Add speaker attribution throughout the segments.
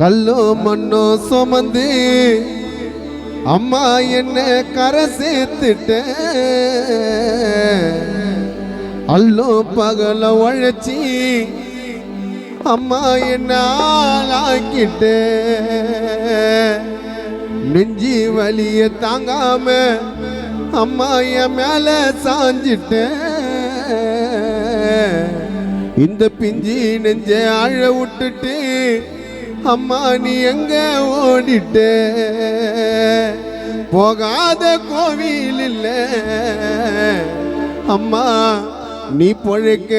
Speaker 1: கல்லோ மண்ணோ சுமந்து அம்மா என்ன கரை சேர்த்துட்ட அல்லோ பகல உழைச்சி அம்மா என்ன ஆளாக்கிட்ட நெஞ்சி வலிய தாங்காம அம்மா என் மேல சாஞ்சிட்ட இந்த பிஞ்சி நெஞ்ச அழ விட்டுட்டு அம்மா நீ எங்க ஓடிட்ட போகாத கோவில் இல்ல அம்மா நீ பொழைக்க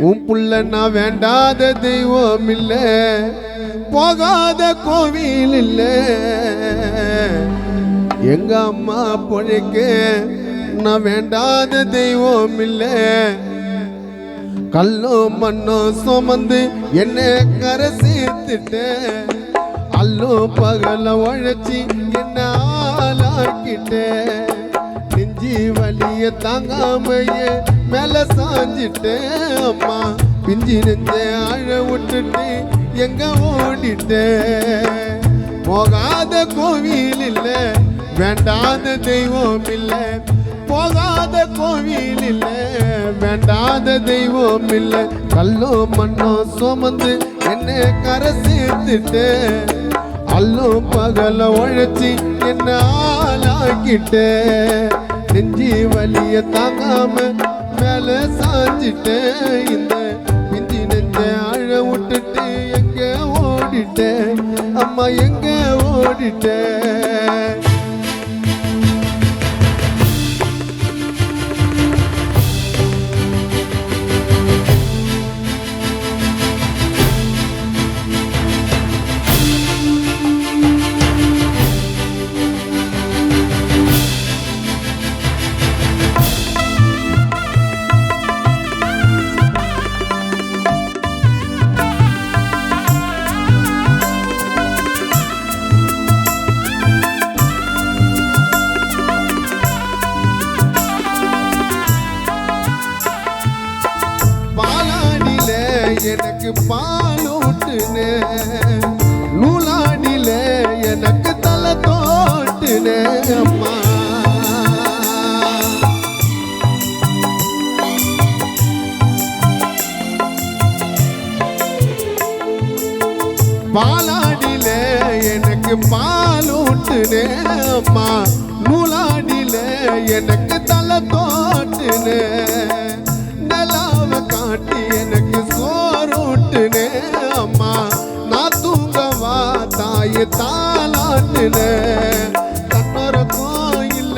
Speaker 1: உன் புள்ள நான் வேண்டாத தெய்வம் இல்ல போகாத கோவில் இல்ல எங்க அம்மா பொழைக்க நான் வேண்டாத தெய்வம் இல்ல கல்லோ மண்ணோ சுமந்து என்ன கரை சேர்த்துட்ட அல்லோ பகல உழைச்சி என்ன ஆளாக்கிட்ட நெஞ்சி வலிய தாங்காமைய மேல சாஞ்சிட்ட அம்மா பிஞ்சி நெஞ்ச அழ விட்டுட்டு எங்க ஓடிட்ட போகாத கோவில் இல்ல வேண்டாத தெய்வம் இல்ல போகாத கோவில் இல்ல வேண்டாத தெய்வம் இல்ல கல்லோ மண்ணோ சுமந்து என்ன கரை சேர்த்துட்ட அல்லோ பகல உழைச்சி என்ன ஆளாக்கிட்ட நெஞ்சி வலிய தாங்காம மேல சாஞ்சிட்ட இந்த பிஞ்சி நெஞ்ச அழ விட்டுட்டு எங்க ஓடிட்ட அம்மா எங்க ஓடிட்ட எனக்கு பாலூட்டுன நூலாடில எனக்கு தலை தோட்டுன அம்மா பாலாடில எனக்கு பாலூட்டுன அம்மா நூலாடில எனக்கு தலை தோட்டுன நிலாவை காட்டி எனக்கு சோறுட்டுனே அம்மா நான் தூங்கவா தாய தாளாட்டுன கண்ணோரக்கும் இல்ல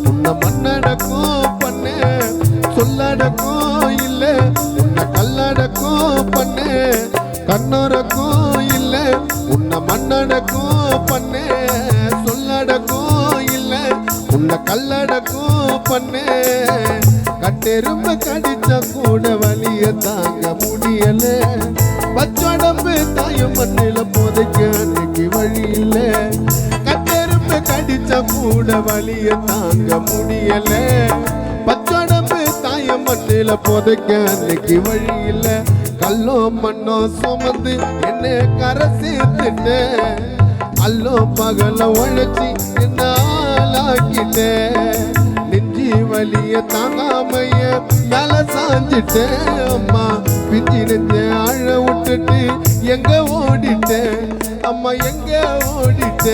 Speaker 1: உன்னை மண்ணடக்கும் பண்ண சொல்லடக்கும் இல்ல உன்னை கல்லடக்கும் பண்ண கண்ணோரக்கும் இல்ல உன்னை மண்ணடக்கும் பண்ண சொல்லடக்கும் இல்ல உன்னை கல்லடக்கும் பண்ண கட்டெரும்பு கடிச்ச கூட வலிய தாங்க முடியல பச்சோடம்பு தாயும் மண்ணில போதைக்க அன்னைக்கு வழி இல்ல கட்டெரும்பு கடிச்ச கூட வலிய தாங்க முடியல பச்சோடம்பு தாயும் மண்ணில போதைக்க அன்னைக்கு வழி இல்ல கல்லோ மண்ணோ சுமந்து என்ன கரை சேர்த்துட்ட அல்லோ பகல உழைச்சி என்ன ஆளாக்கிட்ட நெஞ்சி வலிய தாங்காமைய மேல சாஞ்சிட்ட அம்மா பிஞ்சி நெஞ்ச அழ விட்டுட்டு எங்க ஓடிட்ட அம்மா எங்க ஓடிட்ட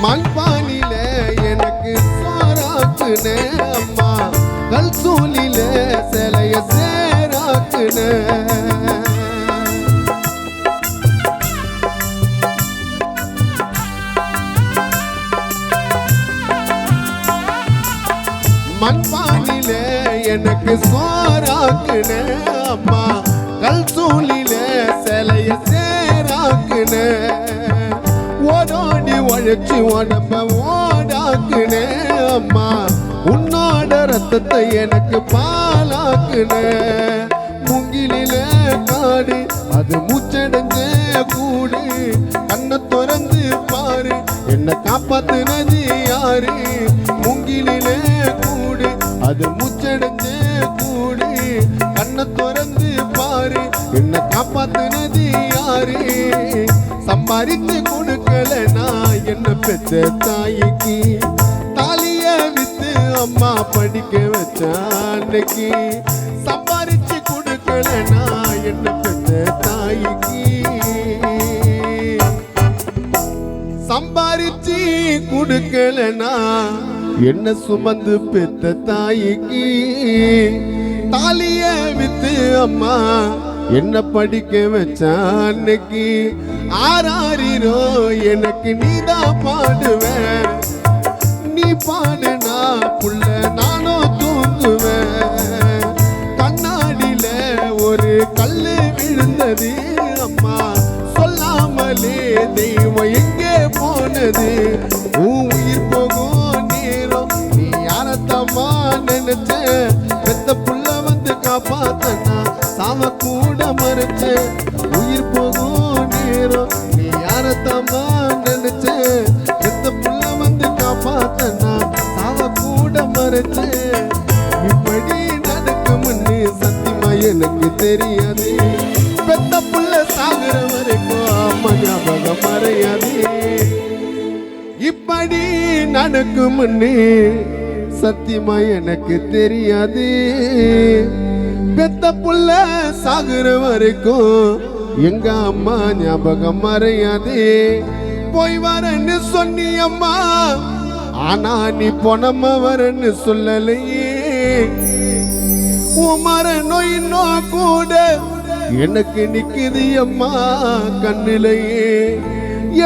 Speaker 1: மண்பானில எனக்கு சோறாக்குன அம்மா கல் சூலில சிலைய சேராக்குன மண்பானில எனக்கு சோறாக்குன அம்மா கல் சூலில சிலைய சேராக்குன ஓடோடி உழைச்சி உடம்ப ஓடாக்குனே அம்மா உன்னோட ரத்தத்தை எனக்கு பாலாக்குனே மூங்கிலில காடு அது மூச்சடைஞ்ச கூடு கண்ணை திறந்து பாரு என்ன காப்பாத்துனது யாரு மூங்கிலில கூடு அது மூச்சடைஞ்ச கூடு கண்ணை திறந்து பாரு என்ன காப்பாத்துனது யாரு சம்பாதித்து கொடுக்கலனா என்ன பெற்ற தாய்க்கு தாலிய வித்து அம்மா படிக்க வச்ச அன்னைக்கு சம்பாதிச்சு கொடுக்கலனா என்ன பெற்ற தாய்க்கு சம்பாதிச்சு கொடுக்கலனா என்ன சுமந்து பெத்த தாய்க்கு தாலிய வித்து அம்மா என்ன படிக்க வச்ச அன்னைக்கு ஆராரிரோ எனக்கு நீதான் பாடுவேன் நீ பாடுனா புள்ள நானும் தூங்குவேன் கண்ணாடியில ஒரு கல்லு விழுந்தது அம்மா சொல்லாமலே தெய்வம் எங்கே போனது உன் உயிர் போகும் நேரம் நீ யாரத்தம்மா நினைச்ச பெத்த புள்ள வந்து காப்பாத்தனா சாம கூட மறைச்ச உயிர் போகும் நேரம் நீ யாரத்தம்மா நினைச்ச பெத்த புள்ள வந்து காப்பாத்தனா சாம கூட மறைச்ச இப்படி நடக்கும்னு சத்தியமா எனக்கு தெரியாது பெத்த புள்ள சாகுற வரைக்கும் அம்மா ஞாபகம் மறையாது இப்படி நடக்கும்னு சத்தியமா எனக்கு தெரியாது பெத்த புள்ள சாகுற வரைக்கும் எங்க அம்மா ஞாபகம் மறையாது போய் வரன்னு சொன்னி அம்மா ஆனா நீ பொணம வரன்னு சொல்லலையே உமர நோய் நோ கூட எனக்கு நிக்குது அம்மா கண்ணிலையே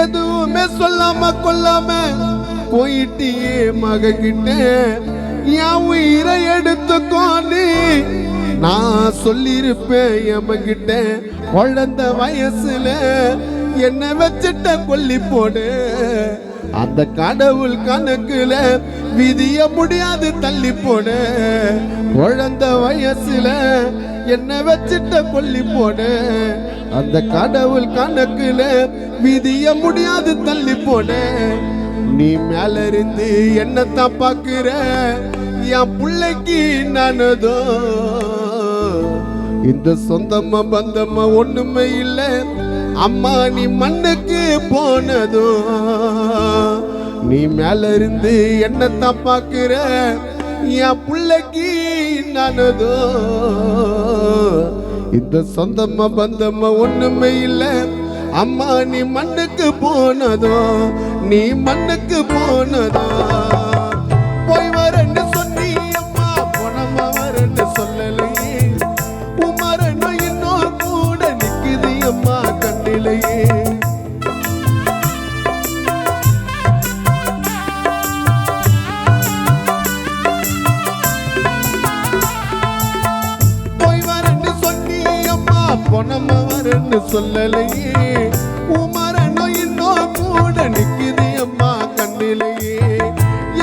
Speaker 1: எதுவுமே சொல்லாம கொல்லாம போயிட்டியே மகக்கிட்ட என் உயிரை எடுத்துக்கோன்னு நான் சொல்லிருப்பேன் எமகிட்ட குழந்தை வயசுல என்ன வச்சிட்ட கொல்லி போடு அந்த கடவுள் கணக்குல விதிய முடியாது தள்ளி போடு குழந்தை வயசுல என்ன வச்சிட்ட கொல்லி போடு அந்த கடவுள் கணக்குல விதிய முடியாது தள்ளி போடு நீ மேல இருந்து என்னத்தான் பாக்குற என் பிள்ளைக்கு நானதோ இந்த சொந்தம்மா பந்தம்மா ஒண்ணுமே இல்ல அம்மா நீ மண்ணுக்கு போனதோ நீ மேல இருந்து என்னத்தான் பாக்குற என் பிள்ளைக்கு நானதோ இந்த சொந்தம்மா பந்தம்மா ஒண்ணுமே இல்ல அம்மா நீ மண்ணுக்கு போனதோ நீ மண்ணுக்கு போனதோ போய் வரன்னு சொன்னி அம்மா பொணமா வரன்னு சொல்லலையே உமரன்னு இன்னொரு கூட நிக்குது அம்மா கண்ணிலையே போய் வரன்னு சொன்னி அம்மா பொணமா வரன்னு சொல்லலையே உமரன்னு இன்னொரு கூட நிக்குது அம்மா கண்ணிலையே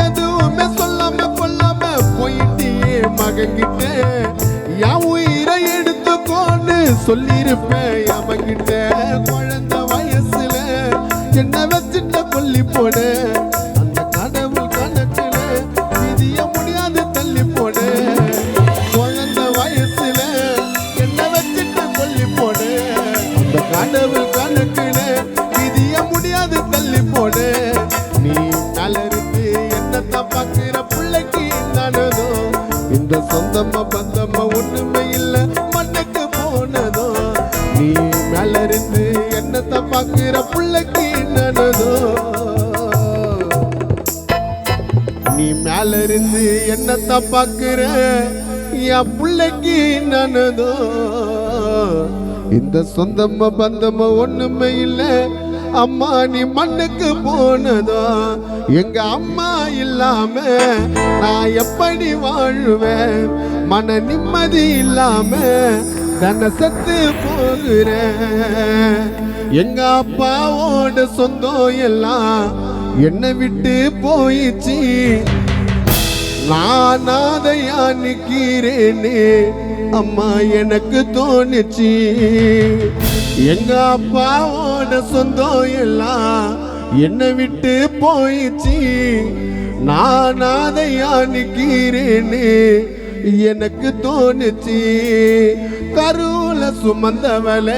Speaker 1: எதுவுமே சொல்லாம கொல்லாம போயிட்டியே மகங்கிட்ட என் உயிரை எடுத்துக்கோன்னு சொல்லிருப்பேன் அவங்கிட்ட குழந்தை வயசுல என்ன வச்சுட்ட கொல்லி போடு அந்த கடவுள் கணக்குல விதிய முடியாது தள்ளி போடு குழந்தை வயசுல என்ன வச்சுட்ட கொல்லி போடு அந்த கடவுள் கணக்குல விதிய முடியாது தள்ளி போடு நீ நலருக்கு என்னத்தான் பாக்குற பிள்ளைக்கு நானதோ இந்த சொந்தம்மா பந்தம்மா ஒண்ணுமே இல்ல மண்ணுக்கு போனதோ நீ மேல இருந்து என்னத்தான் பாக்குற பிள்ளைக்கு நானதோ நீ மேல இருந்து என்னத்தான் பாக்குற என் பிள்ளைக்கு நானதோ இந்த சொந்தம்மா பந்தம்மா ஒண்ணுமே இல்ல அம்மா நீ மண்ணுக்கு போனதோ எங்க அம்மா இல்லாம நான் எப்படி வாழுவேன் மன நிம்மதி இல்லாம தன்னை செத்து போகிறேன். எங்க அப்பாவோட சொந்தம் எல்லாம் என்னை விட்டு போயிச்சு. நான் அதையா நிக்கிறேனே அம்மா எனக்கு தோணுச்சு. எங்க அப்பாவோட சொந்தம் எல்லாம் என்னை விட்டு போயிச்சு. நான் அதையா நிக்கிறேனே எனக்கு தோணுச்சு. கருவுல சுமந்தவள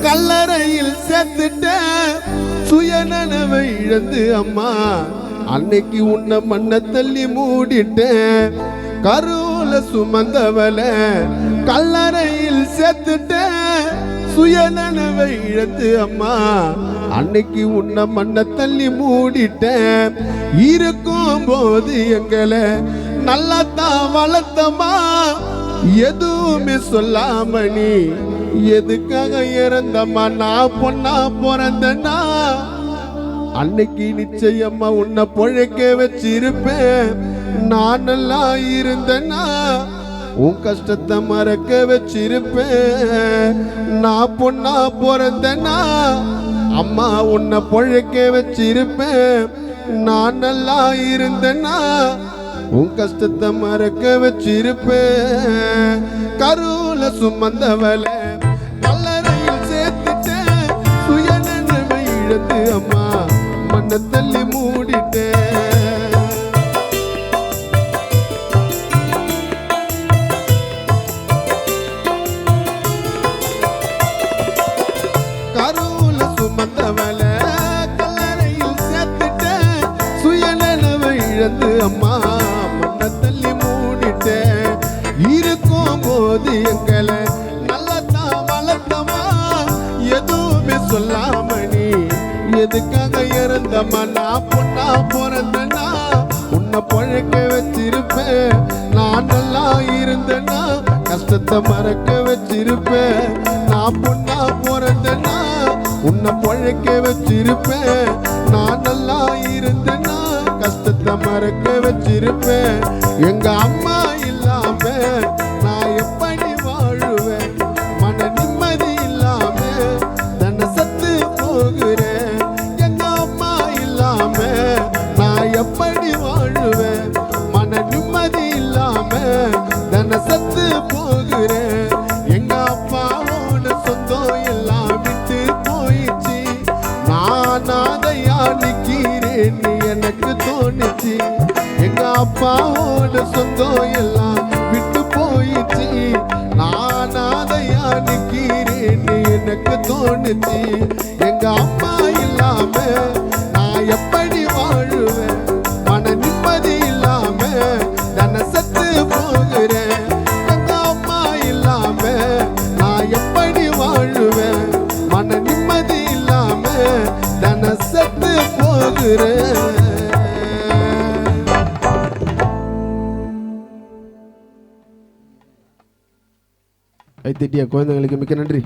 Speaker 1: கல்லறையில் சேர்த்துட்ட. சுயநனவை இழந்து அம்மா அன்னைக்கு உன்னை மண்ணை தள்ளி மூடிட்டேன். கருவுல சுமந்தவள கல்லறையில் சேர்த்துட்ட. சுயநனவை இழந்து அம்மா அன்னைக்கு உன்னை மண்ணை தள்ளி மூடிட்டேன். இருக்கும் போது எங்களை நல்லாத்தான் வளர்த்தமா. எதுவுமே சொல்லாம நீ எதுக்காக இறந்தம்மா? நான் பொண்ணா பிறந்தனா அன்னைக்கு நிச்சயமா உன்னை பொழைக்க வச்சிருப்பேன். நான் நல்லா இருந்தனா உன் கஷ்டத்தை மறக்க வச்சிருப்பேன். நான் பொண்ணா பிறந்தனா அம்மா உன்னை பொழைக்க வச்சிருப்பேன். நான் நல்லா இருந்தனா உன் கஷ்டத்தை மறக்க வச்சிருப்பேன். கருவுல சுமந்தவள கல்லறையில் சேர்த்துட்டேன். சுயநனவை இழந்து அம்மா மண்ணை தள்ளி மூடிட்டேன். கருவுல சுமந்தவள கல்லறையில் சேர்த்துட்டேன். சுயநனவை இழந்து அம்மா மண்ணை தள்ளி மூடிட்டேன். இருக்கும் போது எங்களை நல்லதான் வளர்த்தமா. எதுவுமே சொல்லாம நீ எதுக்காக இறந்தம்மா? நான் பொண்ணா பிறந்தனா உன்னை பொழைக்க வச்சிருப்பேன். நான் நல்லா இருந்தனா கஷ்டத்தை மறக்க வச்சிருப்பேன். நான் பொண்ணா பிறந்தனா உன்னை பொழைக்க வச்சிருப்பேன். நான் நல்லா இருந்தனா கஷ்டத்தை மறக்க வச்சிருப்பேன். எங்க அம்மா இல்லாம நான் எப்படி வாழுவேன்? மன நிம்மதி இல்லாம தன்னை சத்து போகிறேன். எங்க அம்மா இல்லாம நான் எப்படி வாழுவேன்? மன நிம்மதி இல்லாம தன்னை சத்து போகிறேன். எங்க அப்பாவோட சொந்தம் எல்லாம் விட்டு போயிடுச்சு. நான் அதையா நிக்கிறேன் எனக்கு தோணுச்சு. எங்க அப்பாவோட சொந்தம் எல்லாம் விட்டு போயிடுச்சு. நான் அதையா நிக்கிறேன் எனக்கு தோணுச்சு. எங்க அம்மா இல்லாம நான் எப்படி வாழுவேன்? மன நிம்மதி இல்லாம தன்னை சத்து போகிறேன். எங்க அம்மா இல்லாம நான் எப்படி வாழுவேன்? மன நிம்மதி இல்லாம தன்னை சத்து போகிறேன். கைத்தட்டிய குழந்தைங்களுக்கு மிக்க நன்றி.